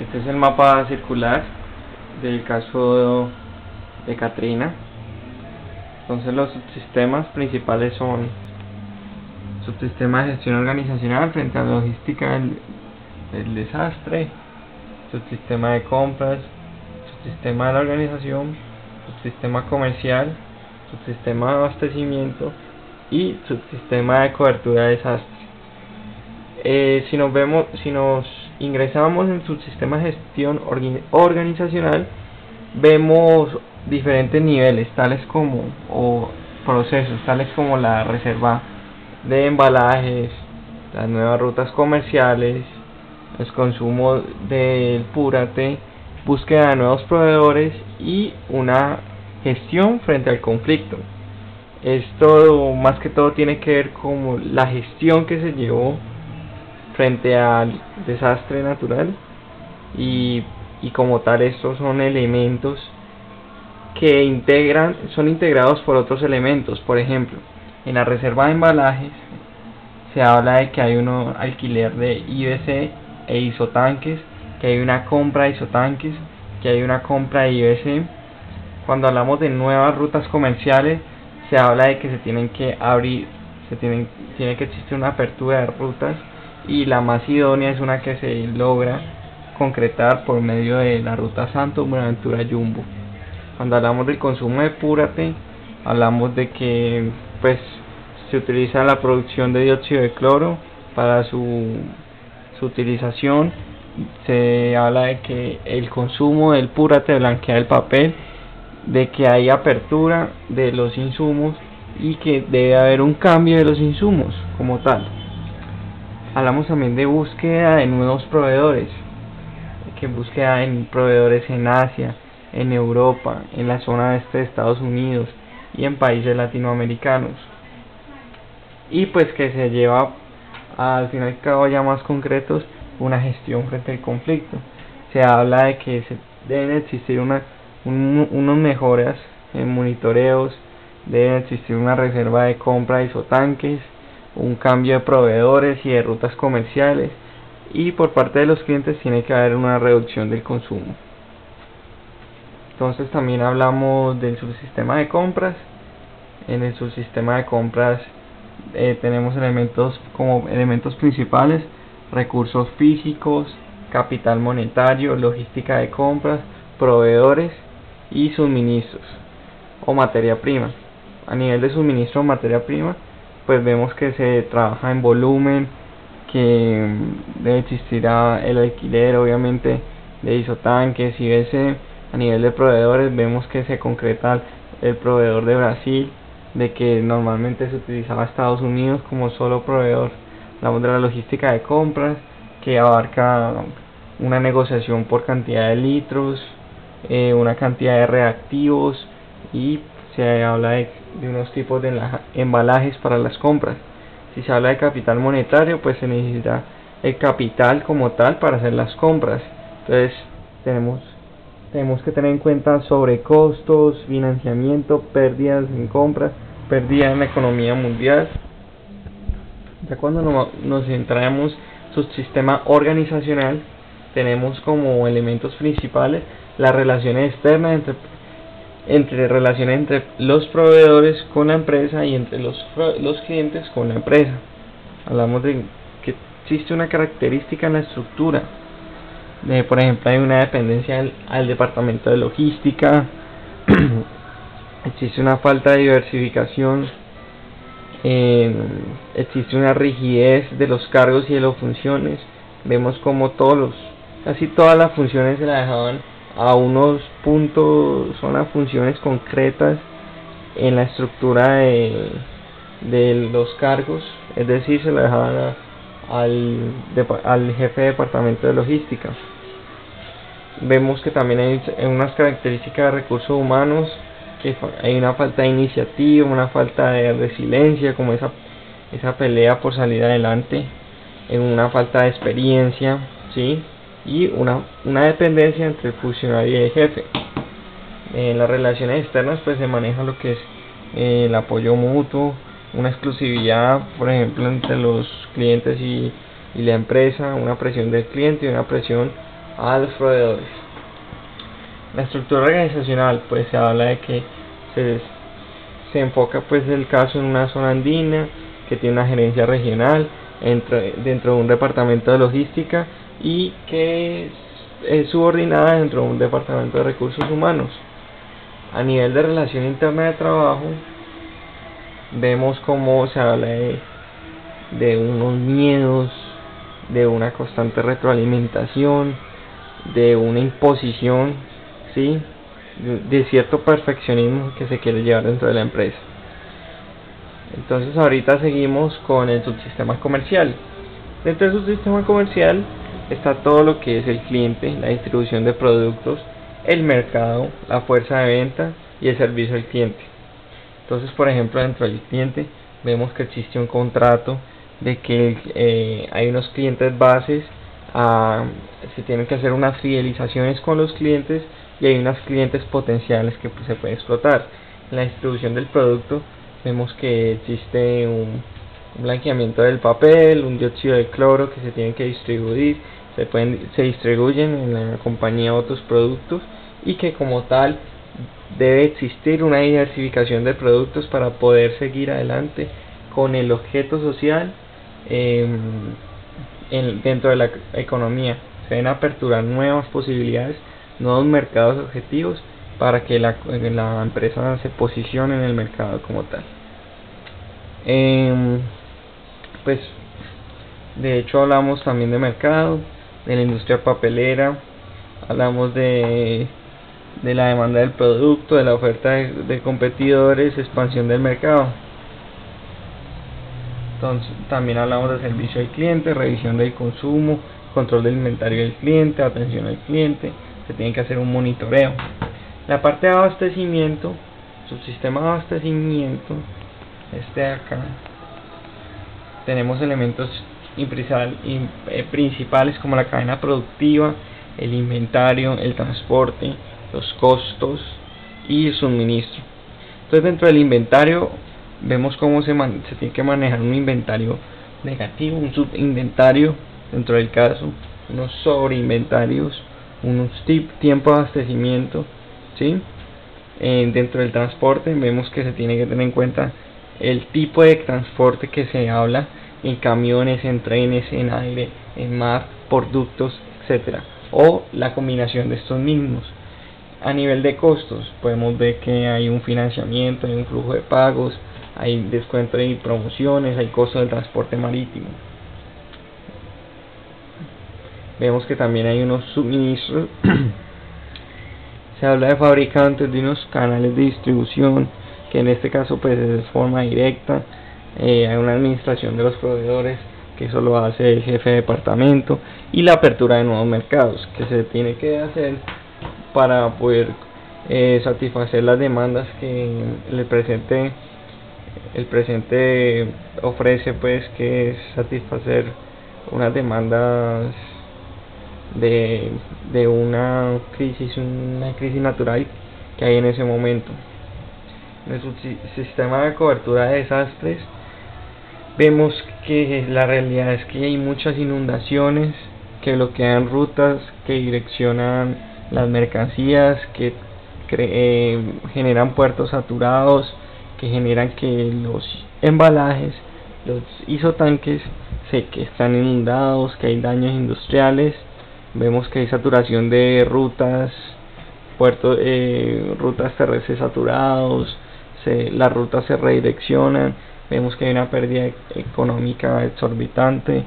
Este es el mapa circular del caso de Katrina. Entonces los subsistemas principales son subsistema de gestión organizacional frente a la logística del desastre, subsistema de compras, subsistema de la organización, subsistema comercial, subsistema de abastecimiento y subsistema de cobertura de desastre. Si nos ingresamos en subsistema de gestión organizacional, vemos diferentes niveles, tales como procesos, tales como la reserva de embalajes, las nuevas rutas comerciales, el consumo del púrate, búsqueda de nuevos proveedores y una gestión frente al conflicto. Esto más que todo tiene que ver con la gestión que se llevó frente al desastre natural y como tal estos son elementos que son integrados por otros elementos. Por ejemplo, en la reserva de embalajes se habla de que hay un alquiler de IBC e isotanques, que hay una compra de isotanques, que hay una compra de IBC. Cuando hablamos de nuevas rutas comerciales, se habla de que se tienen que abrir, tiene que existir una apertura de rutas, y la más idónea es una que se logra concretar por medio de la ruta Santo Buenaventura Jumbo. Cuando hablamos del consumo de púrate, hablamos de que se utiliza la producción de dióxido de cloro para su utilización. Se habla de que el consumo del púrate blanquea el papel, de que hay apertura de los insumos y que debe haber un cambio de los insumos como tal. Hablamos también de búsqueda de nuevos proveedores, que búsqueda en proveedores en Asia, en Europa, en la zona este de Estados Unidos y en países latinoamericanos. Y pues que se lleva al fin y al cabo, ya más concretos, una gestión frente al conflicto. Se habla de que deben existir unos mejoras en monitoreos, deben existir una reserva de compra de isotanques, un cambio de proveedores y de rutas comerciales, y por parte de los clientes tiene que haber una reducción del consumo. Entonces también hablamos del subsistema de compras. En el subsistema de compras tenemos como elementos principales: recursos físicos, capital monetario, logística de compras, proveedores y suministros o materia prima. A nivel de suministro o materia prima, pues vemos que se trabaja en volumen, que debe existir el alquiler obviamente de isotanques y IBC. A nivel de proveedores vemos que se concreta el proveedor de Brasil, de que normalmente se utilizaba Estados Unidos como solo proveedor. Hablamos de la logística de compras, que abarca una negociación por cantidad de litros, una cantidad de reactivos, y se habla de unos tipos de embalajes para las compras. Si se habla de capital monetario, pues se necesita el capital como tal para hacer las compras. Entonces tenemos que tener en cuenta sobrecostos, financiamiento, pérdidas en compras, pérdidas en la economía mundial. Ya cuando nos centramos subsistema organizacional, tenemos como elementos principales las relaciones externas entre relaciones entre los proveedores con la empresa y entre los clientes con la empresa. Hablamos de que existe una característica en la estructura. Por ejemplo, hay una dependencia al departamento de logística, existe una falta de diversificación, existe una rigidez de los cargos y de las funciones. Vemos como casi todas las funciones se la dejaban a unos puntos, son las funciones concretas en la estructura de los cargos, es decir, se la dejaban al jefe de departamento de logística. Vemos que también hay unas características de recursos humanos, que hay una falta de iniciativa, una falta de resiliencia, como esa pelea por salir adelante, en una falta de experiencia, ¿sí? Y una dependencia entre el funcionario y el jefe. En las relaciones externas pues se maneja lo que es el apoyo mutuo, una exclusividad, por ejemplo, entre los clientes y la empresa, una presión del cliente y una presión a los proveedores. La estructura organizacional, pues se habla de que se enfoca pues el caso en una zona andina que tiene una gerencia regional dentro de un departamento de logística y que es subordinada dentro de un departamento de recursos humanos. A nivel de relación interna de trabajo, vemos cómo se habla de unos miedos, de una constante retroalimentación, de una imposición, ¿sí?, de cierto perfeccionismo que se quiere llevar dentro de la empresa. Entonces ahorita seguimos con el subsistema comercial. Dentro del subsistema comercial está todo lo que es el cliente, la distribución de productos, el mercado, la fuerza de venta y el servicio al cliente. Entonces, por ejemplo, dentro del cliente vemos que existe un contrato de que hay unos clientes bases, se tienen que hacer unas fidelizaciones con los clientes y hay unos clientes potenciales que pues, se pueden explotar. En la distribución del producto vemos que existe un blanqueamiento del papel, un dióxido de cloro que se tiene que distribuir, se distribuyen en la compañía otros productos y que como tal debe existir una diversificación de productos para poder seguir adelante con el objeto social dentro de la economía. Se deben aperturar nuevas posibilidades, nuevos mercados objetivos para que la empresa se posicione en el mercado como tal. Pues de hecho hablamos también de mercado, de la industria papelera, hablamos de la demanda del producto, de la oferta de competidores, expansión del mercado. Entonces también hablamos de servicio al cliente, revisión del consumo, control del inventario del cliente, atención al cliente, se tiene que hacer un monitoreo. La parte de abastecimiento, subsistema de abastecimiento, de acá, tenemos elementos principales como la cadena productiva, el inventario, el transporte, los costos y el suministro. Entonces dentro del inventario vemos cómo se tiene que manejar un inventario negativo, un subinventario dentro del caso, unos sobreinventarios, unos tiempo de abastecimiento, ¿sí? Dentro del transporte vemos que se tiene que tener en cuenta el tipo de transporte que se habla, en camiones, en trenes, en aire, en mar, por ductos, etcétera, o la combinación de estos mismos. A nivel de costos podemos ver que hay un financiamiento, hay un flujo de pagos, hay descuento y promociones, hay costo del transporte marítimo. Vemos que también hay unos suministros. Se habla de fabricantes, de unos canales de distribución, que en este caso pues es de forma directa. Hay una administración de los proveedores, que eso lo hace el jefe de departamento, y la apertura de nuevos mercados, que se tiene que hacer para poder satisfacer las demandas que el presente ofrece, pues, que es satisfacer unas demandas de una crisis natural que hay en ese momento. En el sistema de cobertura de desastres vemos que la realidad es que hay muchas inundaciones que bloquean rutas, que direccionan las mercancías, que generan puertos saturados, que generan que los embalajes, los isotanques que están inundados, que hay daños industriales. Vemos que hay saturación de rutas, rutas terrestres saturados, las rutas se redireccionan. Vemos que hay una pérdida económica exorbitante,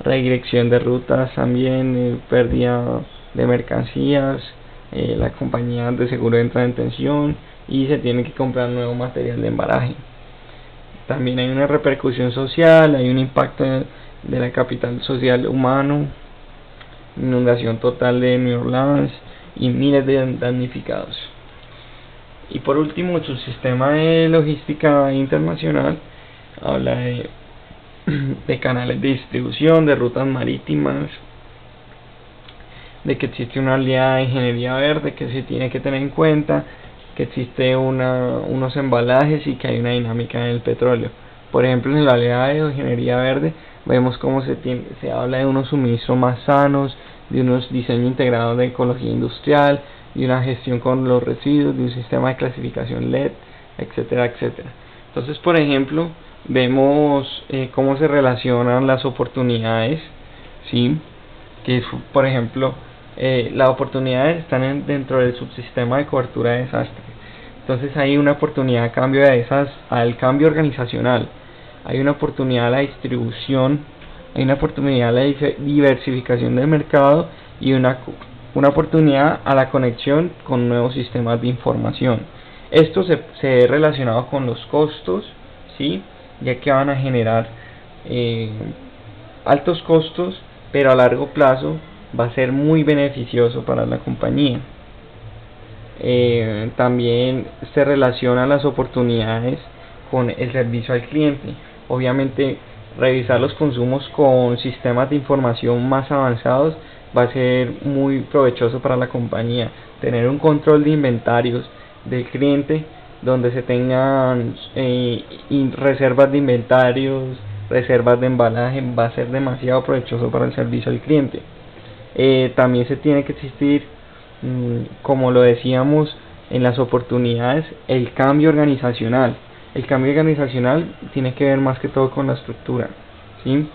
redirección de rutas también, pérdida de mercancías, la compañía de seguro entra en tensión y se tiene que comprar nuevo material de embalaje. También hay una repercusión social, hay un impacto de la capital social humano, inundación total de New Orleans y miles de damnificados. Y por último, el subsistema de logística internacional habla de canales de distribución, de rutas marítimas, de que existe una oleada de ingeniería verde que se tiene que tener en cuenta, que existe unos embalajes y que hay una dinámica en el petróleo. Por ejemplo, en la oleada de ingeniería verde vemos cómo se habla de unos suministros más sanos, de unos diseños integrados de ecología industrial, de una gestión con los residuos, de un sistema de clasificación LED, etcétera, etcétera. Entonces, por ejemplo, vemos cómo se relacionan las oportunidades, ¿sí? Que es, por ejemplo, las oportunidades están dentro del subsistema de cobertura de desastre. Entonces hay una oportunidad al cambio organizacional, hay una oportunidad a la distribución, hay una oportunidad a la diversificación del mercado y una oportunidad a la conexión con nuevos sistemas de información. Esto se ve relacionado con los costos, ¿sí? Ya que van a generar altos costos, pero a largo plazo va a ser muy beneficioso para la compañía. También se relacionan las oportunidades con el servicio al cliente. Obviamente, revisar los consumos con sistemas de información más avanzados va a ser muy provechoso para la compañía. Tener un control de inventarios del cliente donde se tengan reservas de inventarios, reservas de embalaje, va a ser demasiado provechoso para el servicio al cliente. También se tiene que existir, como lo decíamos en las oportunidades, el cambio organizacional. El cambio organizacional tiene que ver más que todo con la estructura, ¿sí?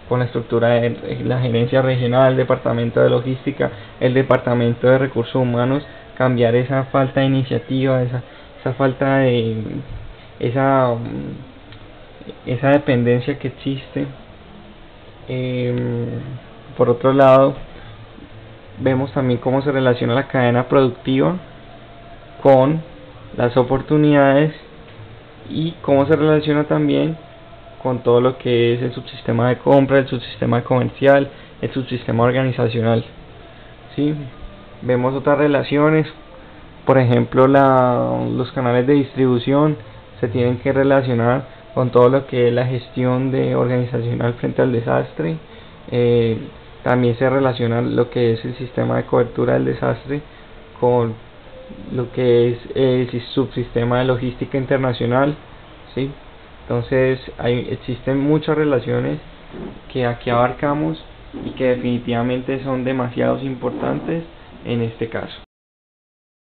Con la estructura de la gerencia regional, el departamento de logística, el departamento de recursos humanos, cambiar esa falta de iniciativa, esa falta de esa dependencia que existe. Por otro lado, vemos también cómo se relaciona la cadena productiva con las oportunidades y cómo se relaciona también con todo lo que es el subsistema de compra, el subsistema comercial, el subsistema organizacional, ¿sí? Vemos otras relaciones, por ejemplo, los canales de distribución se tienen que relacionar con todo lo que es la gestión organizacional frente al desastre. También se relaciona lo que es el sistema de cobertura del desastre con lo que es el subsistema de logística internacional, ¿sí? Entonces existen muchas relaciones que aquí abarcamos y que definitivamente son demasiado importantes en este caso.